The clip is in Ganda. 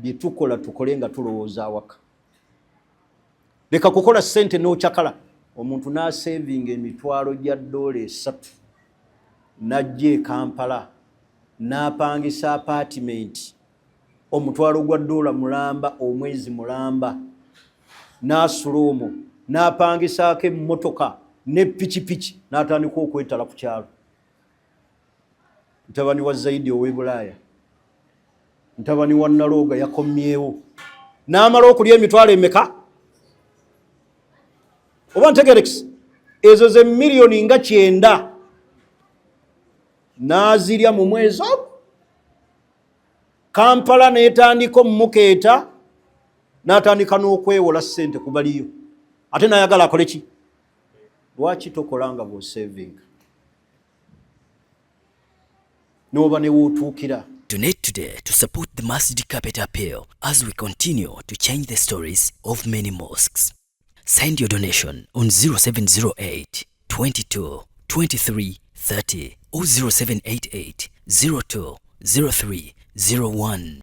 bye tukola tukole nga tulowooza awaka. Leka kukola ssente n'okyakala. Omuntu n'asevinga emitwalo gya $3 n'ajja e Kampala n'apangisa apartment omutwalo gwa $1 mulamba omwezi mulamba n'asula omwo n'apangisaako emmotoka ne pikipiki n'atandika okwetala ku kyalo. Mutabani wa Zaidi ow'e Bulaaya, mutabani wa Nalooga yakomyewo n'amala okulya emitwalo emeka. Oba ntegerekisi ezo ze miliyoni nga 9 n'azirya mu mwezi ogwo. Kampala n'etandika omukeeta n'atandika n'okwewola ssente ku baliyo. Ate n'ayagala akole ki? Lwaki tokola nga bw'osevinga n'oba ne wootuukira? Donate today to support the Masjid Carpet Appeal as we continue to change the stories of many mosques. Send your donation on 0708 22 23 30 or 0788 02 03 01.